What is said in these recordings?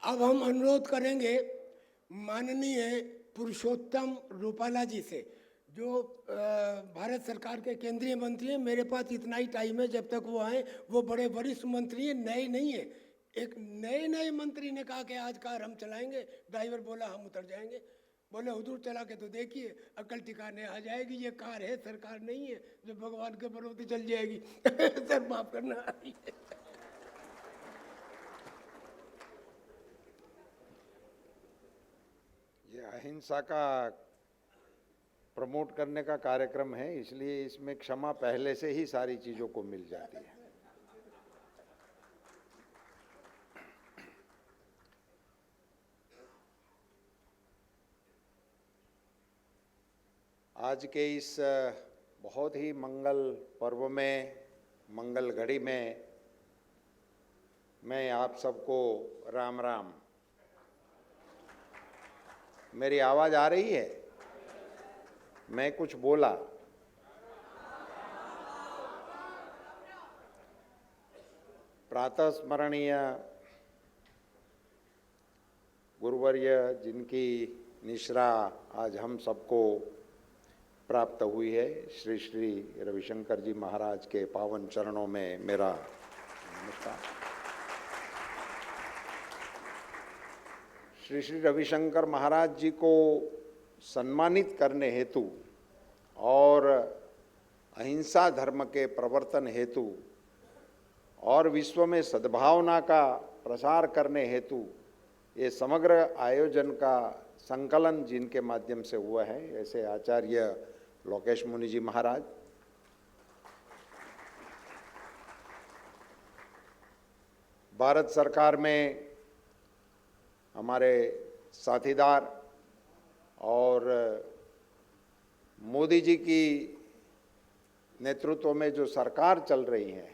अब हम अनुरोध करेंगे माननीय पुरुषोत्तम रूपाला जी से, जो भारत सरकार के केंद्रीय मंत्री हैं। मेरे पास इतना ही टाइम है, जब तक वो आए। वो बड़े वरिष्ठ मंत्री हैं, नए नहीं है। एक नए मंत्री ने कहा कि आज कार हम चलाएंगे, ड्राइवर बोला हम उतर जाएंगे। बोले हुजूर चला के तो देखिए, अकल ठिकाने आ जाएगी। ये कार है, सरकार नहीं है जो भगवान के भरोसे चल जाएगी। सर माफ करना। ये अहिंसा का प्रमोट करने का कार्यक्रम है, इसलिए इसमें क्षमा पहले से ही सारी चीजों को मिल जाती है। आज के इस बहुत ही मंगल पर्व में, मंगल घड़ी में मैं आप सबको राम राम। मेरी आवाज आ रही है? मैं कुछ बोला? प्रातः स्मरणीय गुरुवर्य जिनकी निश्रा आज हम सबको प्राप्त हुई है, श्री श्री रविशंकर जी महाराज के पावन चरणों में मेरा नमस्कार। श्री श्री रविशंकर महाराज जी को सम्मानित करने हेतु और अहिंसा धर्म के प्रवर्तन हेतु और विश्व में सद्भावना का प्रसार करने हेतु ये समग्र आयोजन का संकलन जिनके माध्यम से हुआ है, ऐसे आचार्य लोकेश मुनि जी महाराज, भारत सरकार में हमारे साथीदार और मोदी जी की नेतृत्व में जो सरकार चल रही है,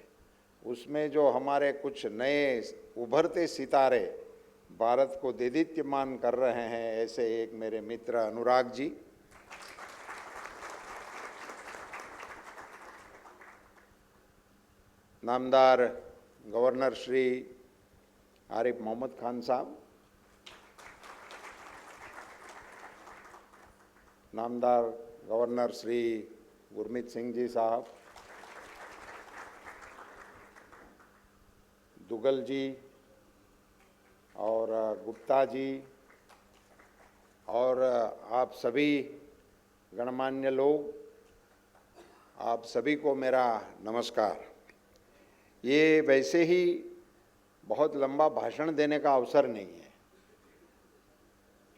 उसमें जो हमारे कुछ नए उभरते सितारे भारत को देदीप्यमान कर रहे हैं, ऐसे एक मेरे मित्र अनुराग जी, नामदार गवर्नर श्री आरिफ मोहम्मद खान साहब, नामदार गवर्नर श्री गुरमीत सिंह जी साहब, दुगल जी और गुप्ता जी और आप सभी गणमान्य लोग, आप सभी को मेरा नमस्कार। ये वैसे ही बहुत लंबा भाषण देने का अवसर नहीं है,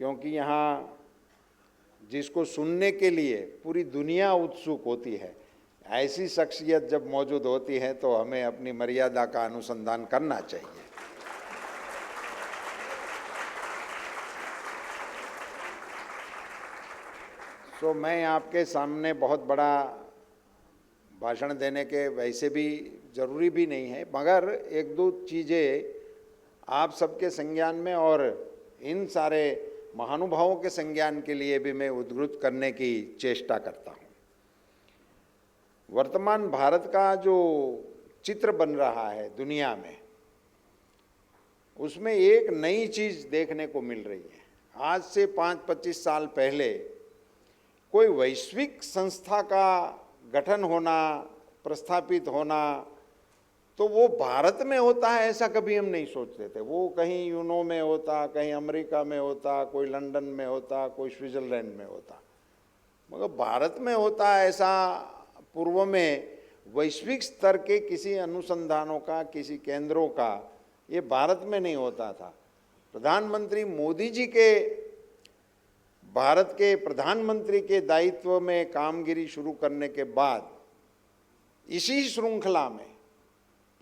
क्योंकि यहाँ जिसको सुनने के लिए पूरी दुनिया उत्सुक होती है, ऐसी शख्सियत जब मौजूद होती है तो हमें अपनी मर्यादा का अनुसंधान करना चाहिए। तो मैं आपके सामने बहुत बड़ा भाषण देने के वैसे भी जरूरी भी नहीं है, मगर एक दो चीज़ें आप सबके संज्ञान में और इन सारे महानुभावों के संज्ञान के लिए भी मैं उद्धृत करने की चेष्टा करता हूँ। वर्तमान भारत का जो चित्र बन रहा है दुनिया में, उसमें एक नई चीज़ देखने को मिल रही है। आज से 5-25 साल पहले कोई वैश्विक संस्था का गठन होना, प्रस्थापित होना, तो वो भारत में होता है ऐसा कभी हम नहीं सोचते थे। वो कहीं यूनो में होता, कहीं अमेरिका में होता, कोई लंदन में होता, कोई स्विट्जरलैंड में होता, मगर भारत में होता ऐसा पूर्व में वैश्विक स्तर के किसी अनुसंधानों का, किसी केंद्रों का ये भारत में नहीं होता था। प्रधानमंत्री मोदी जी के भारत के प्रधानमंत्री के दायित्व में कामगिरी शुरू करने के बाद इसी श्रृंखला में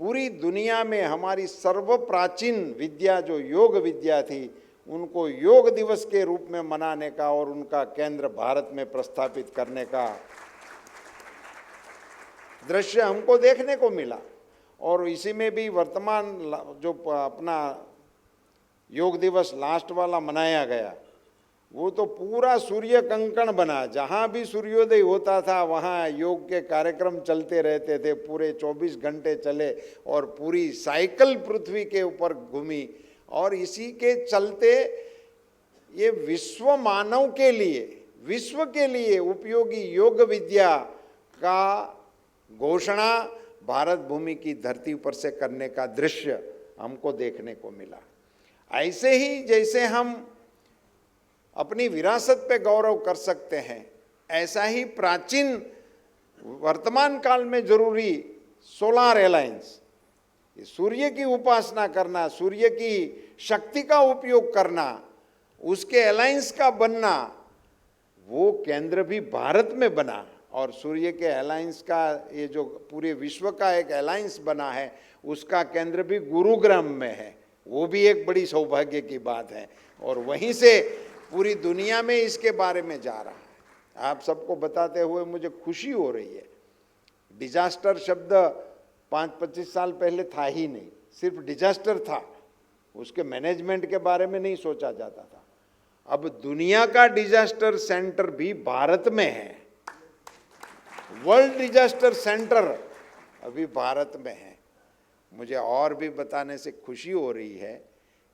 पूरी दुनिया में हमारी सर्वप्राचीन विद्या जो योग विद्या थी, उनको योग दिवस के रूप में मनाने का और उनका केंद्र भारत में प्रस्थापित करने का दृश्य हमको देखने को मिला। और इसी में भी वर्तमान जो अपना योग दिवस लास्ट वाला मनाया गया, वो तो पूरा सूर्य कंकण बना। जहाँ भी सूर्योदय होता था वहाँ योग के कार्यक्रम चलते रहते थे, पूरे 24 घंटे चले और पूरी साइकिल पृथ्वी के ऊपर घूमी और इसी के चलते ये विश्व मानव के लिए, विश्व के लिए उपयोगी योग विद्या का घोषणा भारत भूमि की धरती पर से करने का दृश्य हमको देखने को मिला। ऐसे ही जैसे हम अपनी विरासत पे गौरव कर सकते हैं, ऐसा ही प्राचीन वर्तमान काल में जरूरी सोलार अलायंस, सूर्य की उपासना करना, सूर्य की शक्ति का उपयोग करना, उसके अलायंस का बनना, वो केंद्र भी भारत में बना। और सूर्य के अलायंस का ये जो पूरे विश्व का एक अलायंस बना है, उसका केंद्र भी गुरुग्राम में है। वो भी एक बड़ी सौभाग्य की बात है। और वहीं से पूरी दुनिया में इसके बारे में जा रहा है। आप सबको बताते हुए मुझे खुशी हो रही है। डिजास्टर शब्द 5-25 साल पहले था ही नहीं, सिर्फ डिजास्टर था, उसके मैनेजमेंट के बारे में नहीं सोचा जाता था। अब दुनिया का डिजास्टर सेंटर भी भारत में है, वर्ल्ड डिजास्टर सेंटर अभी भारत में है। मुझे और भी बताने से खुशी हो रही है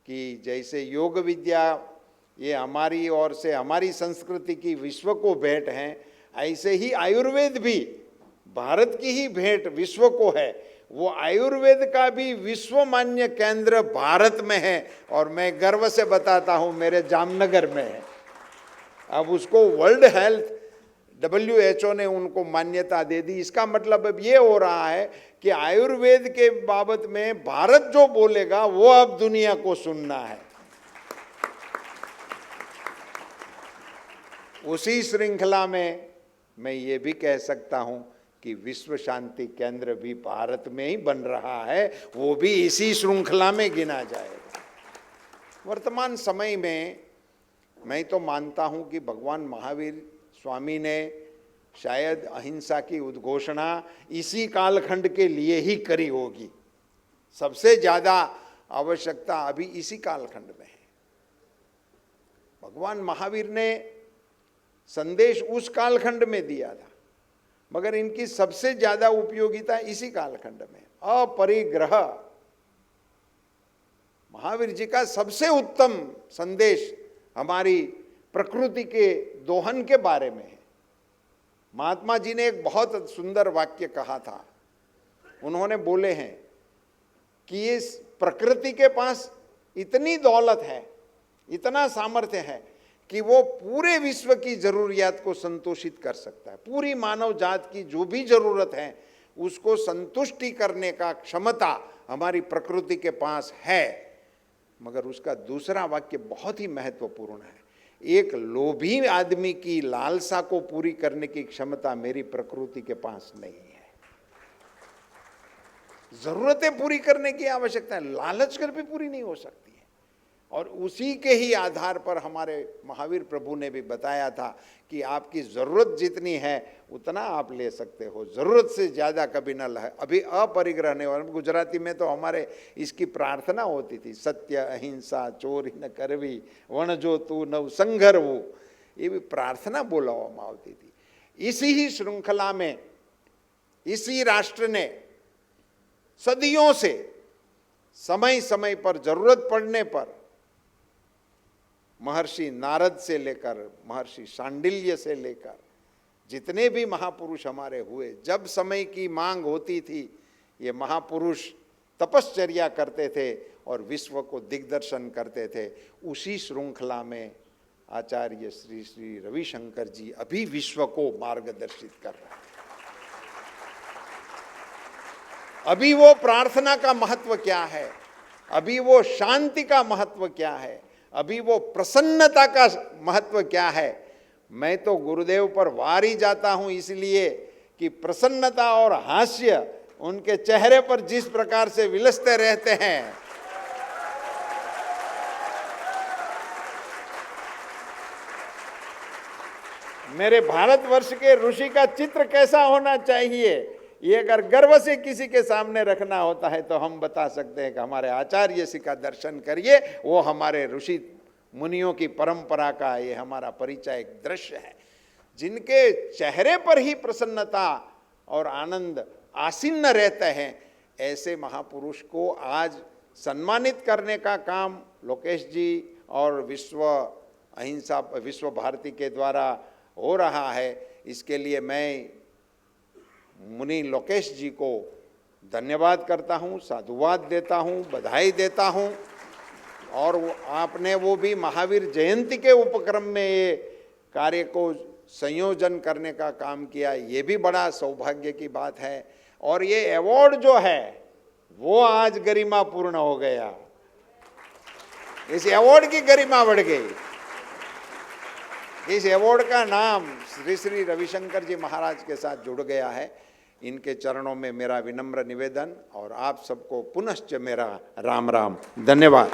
कि जैसे योग विद्या ये हमारी ओर से हमारी संस्कृति की विश्व को भेंट है, ऐसे ही आयुर्वेद भी भारत की ही भेंट विश्व को है। वो आयुर्वेद का भी विश्व मान्य केंद्र भारत में है और मैं गर्व से बताता हूँ मेरे जामनगर में है। अब उसको वर्ल्ड हेल्थ WHO ने उनको मान्यता दे दी। इसका मतलब अब ये हो रहा है कि आयुर्वेद के बाबत में भारत जो बोलेगा वो अब दुनिया को सुनना है। उसी श्रृंखला में मैं ये भी कह सकता हूं कि विश्व शांति केंद्र भी भारत में ही बन रहा है, वो भी इसी श्रृंखला में गिना जाएगा। वर्तमान समय में मैं तो मानता हूं कि भगवान महावीर स्वामी ने शायद अहिंसा की उद्घोषणा इसी कालखंड के लिए ही करी होगी। सबसे ज्यादा आवश्यकता अभी इसी कालखंड में है। भगवान महावीर ने संदेश उस कालखंड में दिया था, मगर इनकी सबसे ज्यादा उपयोगिता इसी कालखंड में। अपरिग्रह, महावीर जी का सबसे उत्तम संदेश हमारी प्रकृति के दोहन के बारे में है। महात्मा जी ने एक बहुत सुंदर वाक्य कहा था। उन्होंने बोले हैं कि इस प्रकृति के पास इतनी दौलत है, इतना सामर्थ्य है कि वो पूरे विश्व की जरूरियात को संतोषित कर सकता है। पूरी मानव जात की जो भी जरूरत है उसको संतुष्टि करने का क्षमता हमारी प्रकृति के पास है। मगर उसका दूसरा वाक्य बहुत ही महत्वपूर्ण है। एक लोभी आदमी की लालसा को पूरी करने की क्षमता मेरी प्रकृति के पास नहीं है। जरूरतें पूरी करने की आवश्यकता है, लालच कर भी पूरी नहीं हो सकती है। और उसी के ही आधार पर हमारे महावीर प्रभु ने भी बताया था कि आपकी जरूरत जितनी है उतना आप ले सकते हो, जरूरत से ज्यादा कभी न लहे। अभी अपरिग्रह नहीं, और गुजराती में तो हमारे इसकी प्रार्थना होती थी, सत्य अहिंसा चोरी न करवी वणजो तू नव संघरवू, ये भी प्रार्थना बोलावવામાં આવતી थी। इसी ही श्रृंखला में इसी राष्ट्र ने सदियों से समय समय पर जरूरत पड़ने पर महर्षि नारद से लेकर महर्षि शांडिल्य से लेकर जितने भी महापुरुष हमारे हुए, जब समय की मांग होती थी ये महापुरुष तपश्चर्या करते थे और विश्व को दिग्दर्शन करते थे। उसी श्रृंखला में आचार्य श्री श्री रविशंकर जी अभी विश्व को मार्गदर्शित कर रहे हैं। अभी वो प्रार्थना का महत्व क्या है, अभी वो शांति का महत्व क्या है, अभी वो प्रसन्नता का महत्व क्या है। मैं तो गुरुदेव पर वार ही जाता हूं, इसलिए कि प्रसन्नता और हास्य उनके चेहरे पर जिस प्रकार से विलसते रहते हैं, मेरे भारतवर्ष के ऋषि का चित्र कैसा होना चाहिए, ये अगर गर्व से किसी के सामने रखना होता है तो हम बता सकते हैं कि हमारे आचार्य जी का दर्शन करिए, वो हमारे ऋषि मुनियों की परंपरा का ये हमारा परिचय एक दृश्य है। जिनके चेहरे पर ही प्रसन्नता और आनंद आसीन्न रहते हैं, ऐसे महापुरुष को आज सम्मानित करने का काम लोकेश जी और विश्व भारती के द्वारा हो रहा है। इसके लिए मैं मुनि लोकेश जी को धन्यवाद करता हूँ, साधुवाद देता हूँ, बधाई देता हूँ। और आपने वो भी महावीर जयंती के उपक्रम में ये कार्य को संयोजन करने का काम किया, ये भी बड़ा सौभाग्य की बात है। और ये अवार्ड जो है वो आज गरिमा पूर्ण हो गया, इस अवार्ड की गरिमा बढ़ गई। इस अवार्ड का नाम श्री श्री रविशंकर जी महाराज के साथ जुड़ गया है। इनके चरणों में मेरा विनम्र निवेदन और आप सबको पुनश्च मेरा राम राम, धन्यवाद।